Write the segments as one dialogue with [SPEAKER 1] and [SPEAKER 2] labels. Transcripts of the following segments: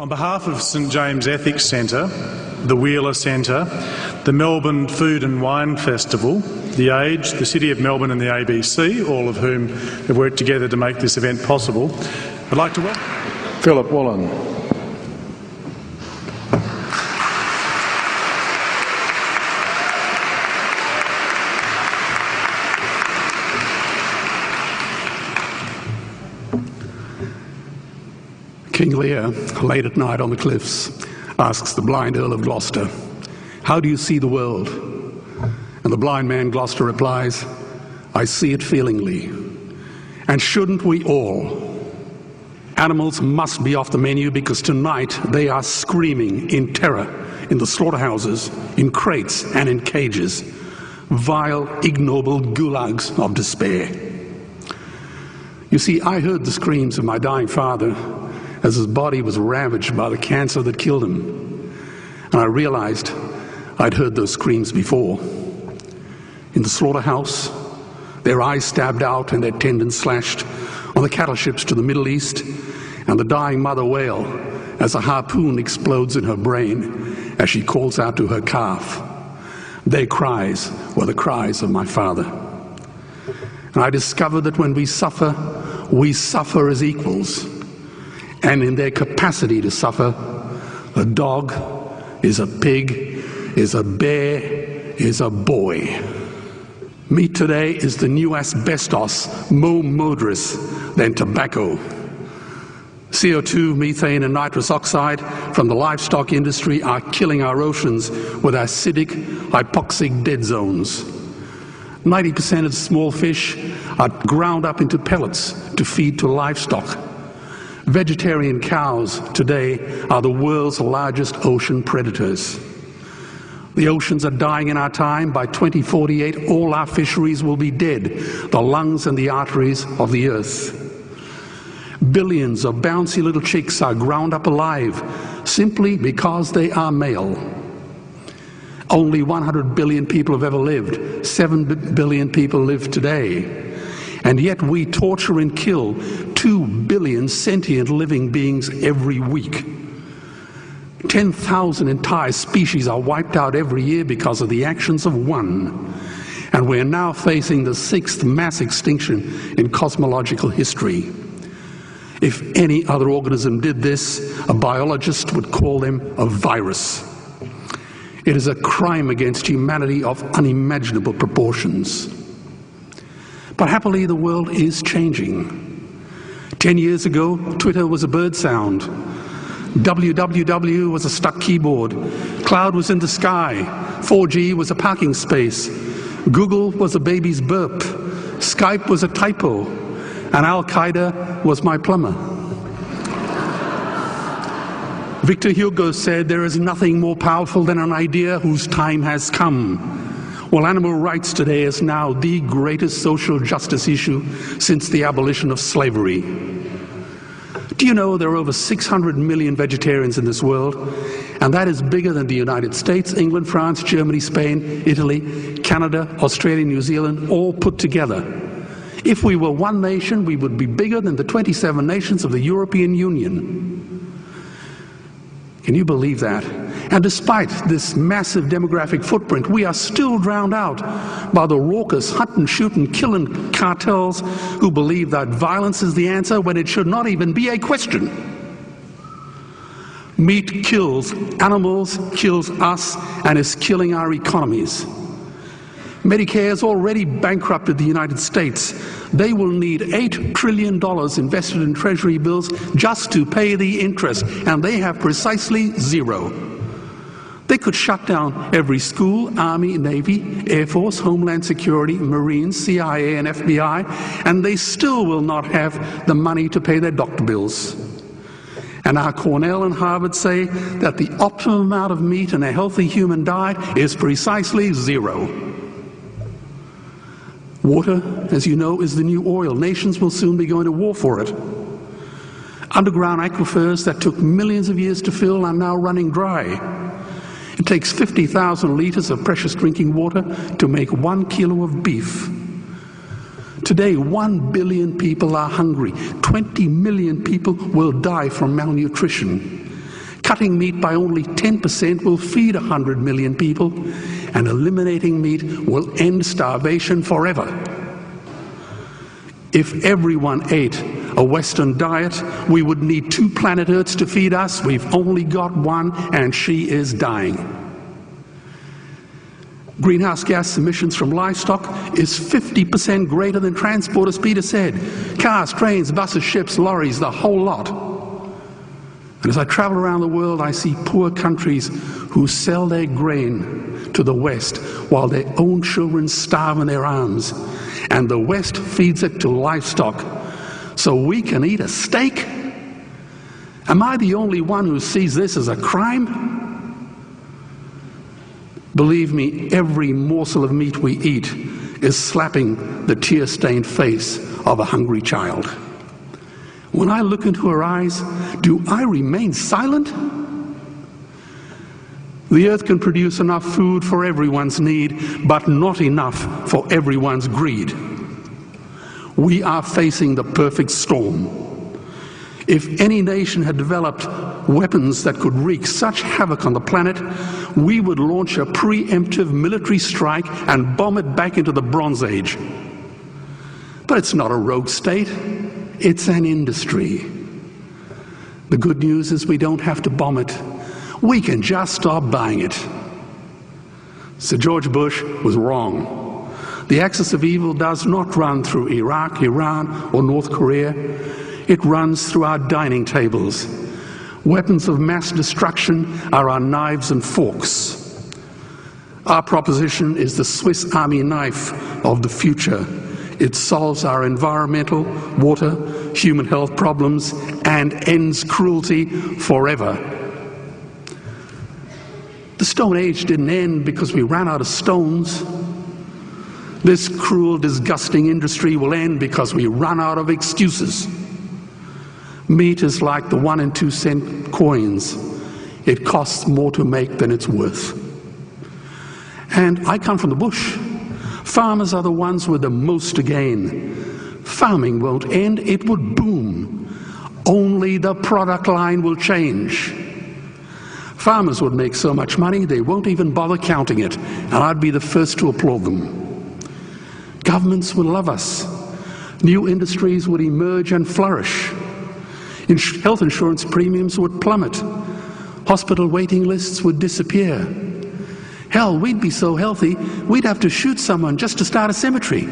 [SPEAKER 1] On behalf of St James Ethics Centre, the Wheeler Centre, the Melbourne Food and Wine Festival, The Age, the City of Melbourne and the ABC, all of whom have worked together to make this event possible, I'd like to welcome
[SPEAKER 2] Phillip Wollen.
[SPEAKER 3] King Lear, late at night on the cliffs, asks the blind Earl of Gloucester, "How do you see the world?" And the blind man Gloucester replies, "I see it feelingly. And shouldn't we all? Animals must be off the menu because tonight they are screaming in terror in the slaughterhouses, in crates and in cages, vile, ignoble gulags of despair." You see, I heard the screams of my dying father as his body was ravaged by the cancer that killed him. And I realized I'd heard those screams before. In the slaughterhouse, their eyes stabbed out and their tendons slashed, on the cattle ships to the Middle East, and the dying mother wail as a harpoon explodes in her brain as she calls out to her calf. Their cries were the cries of my father. And I discovered that when we suffer as equals. And in their capacity to suffer, a dog is a pig, is a bear, is a boy. Meat today is the new asbestos, more murderous than tobacco. CO2, methane and nitrous oxide from the livestock industry are killing our oceans with acidic, hypoxic dead zones. 90% of small fish are ground up into pellets to feed to livestock. Vegetarian cows today are the world's largest ocean predators. The oceans are dying in our time. By 2048, all our fisheries will be dead, the lungs and the arteries of the earth. Billions of bouncy little chicks are ground up alive simply because they are male. Only 100 billion people have ever lived. 7 billion people live today. And yet we torture and kill 2 billion sentient living beings every week. 10,000 entire species are wiped out every year because of the actions of one. And we're now facing the 6th mass extinction in cosmological history. If any other organism did this, a biologist would call them a virus. It is a crime against humanity of unimaginable proportions. But happily, the world is changing. 10 years ago, Twitter was a bird sound. www was a stuck keyboard. Cloud was in the sky. 4G was a parking space. Google was a baby's burp. Skype was a typo. And Al-Qaeda was my plumber. Victor Hugo said, "There is nothing more powerful than an idea whose time has come." Well, animal rights today is now the greatest social justice issue since the abolition of slavery. Do you know there are over 600 million vegetarians in this world? And that is bigger than the United States, England, France, Germany, Spain, Italy, Canada, Australia, New Zealand, all put together. If we were one nation, we would be bigger than the 27 nations of the European Union. Can you believe that? And despite this massive demographic footprint, we are still drowned out by the raucous hunt and shoot and killing cartels who believe that violence is the answer when it should not even be a question. Meat kills animals, kills us, and is killing our economies. Medicare has already bankrupted the United States. They will need $8 trillion invested in Treasury bills just to pay the interest, and they have precisely zero. They could shut down every school, Army, Navy, Air Force, Homeland Security, Marines, CIA, and FBI, and they still will not have the money to pay their doctor bills. And our Cornell and Harvard say that the optimum amount of meat in a healthy human diet is precisely zero. Water, as you know, is the new oil. Nations will soon be going to war for it. Underground aquifers that took millions of years to fill are now running dry. It takes 50,000 liters of precious drinking water to make 1 kilo of beef. Today, 1 billion people are hungry. 20 million people will die from malnutrition. cutting meat by only 10% will feed 100 million people, and eliminating meat will end starvation forever. If everyone ate a Western diet, we would need 2 planet Earths to feed us. We've only got one, and she is dying. Greenhouse gas emissions from livestock is 50% greater than transport, as Peter said. Cars, trains, buses, ships, lorries, the whole lot. And as I travel around the world, I see poor countries who sell their grain to the West while their own children starve in their arms. And the West feeds it to livestock so we can eat a steak? Am I the only one who sees this as a crime? Believe me, every morsel of meat we eat is slapping the tear-stained face of a hungry child. When I look into her eyes, do I remain silent? The earth can produce enough food for everyone's need, but not enough for everyone's greed. We are facing the perfect storm. If any nation had developed weapons that could wreak such havoc on the planet, we would launch a preemptive military strike and bomb it back into the Bronze Age. But it's not a rogue state, it's an industry. The good news is we don't have to bomb it. We can just stop buying it. Sir George Bush was wrong. The axis of evil does not run through Iraq, Iran, or North Korea. It runs through our dining tables. Weapons of mass destruction are our knives and forks. Our proposition is the Swiss Army knife of the future. It solves our environmental, water, human health problems and ends cruelty forever. The Stone Age didn't end because we ran out of stones. This cruel, disgusting industry will end because we run out of excuses. Meat is like the 1 and 2 cent coins. It costs more to make than it's worth. And I come from the bush. Farmers are the ones with the most to gain. Farming won't end, it would boom. Only the product line will change. Farmers would make so much money they won't even bother counting it, and I'd be the first to applaud them. Governments would love us. New industries would emerge and flourish. Health insurance premiums would plummet. Hospital waiting lists would disappear. Hell, we'd be so healthy, we'd have to shoot someone just to start a cemetery.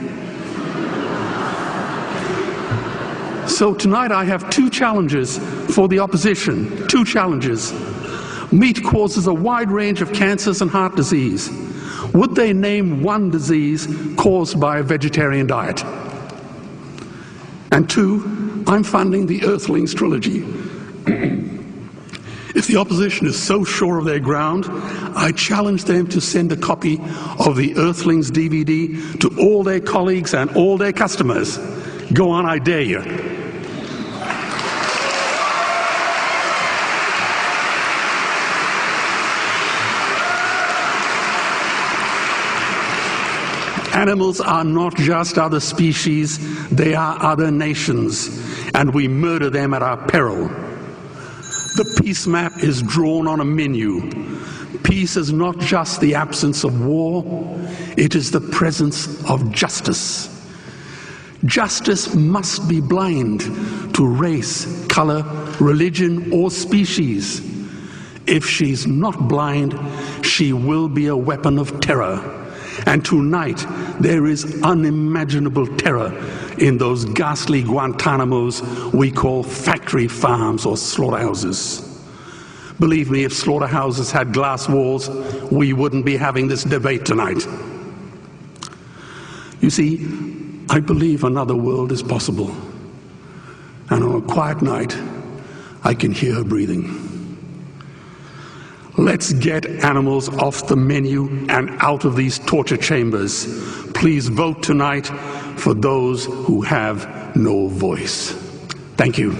[SPEAKER 3] So tonight I have 2 challenges for the opposition. 2 challenges. Meat causes a wide range of cancers and heart disease. Would they name one disease caused by a vegetarian diet? And 2, I'm funding the Earthlings trilogy. If the opposition is so sure of their ground, I challenge them to send a copy of the Earthlings DVD to all their colleagues and all their customers. Go on, I dare you. Animals are not just other species, they are other nations, and we murder them at our peril. The peace map is drawn on a menu. Peace is not just the absence of war, it is the presence of justice. Justice must be blind to race, color, religion, or species. If she's not blind, she will be a weapon of terror. And tonight, there is unimaginable terror in those ghastly Guantanamos we call factory farms or slaughterhouses. Believe me, if slaughterhouses had glass walls, we wouldn't be having this debate tonight. You see, I believe another world is possible. And on a quiet night, I can hear her breathing. Let's get animals off the menu and out of these torture chambers. Please vote tonight for those who have no voice. Thank you.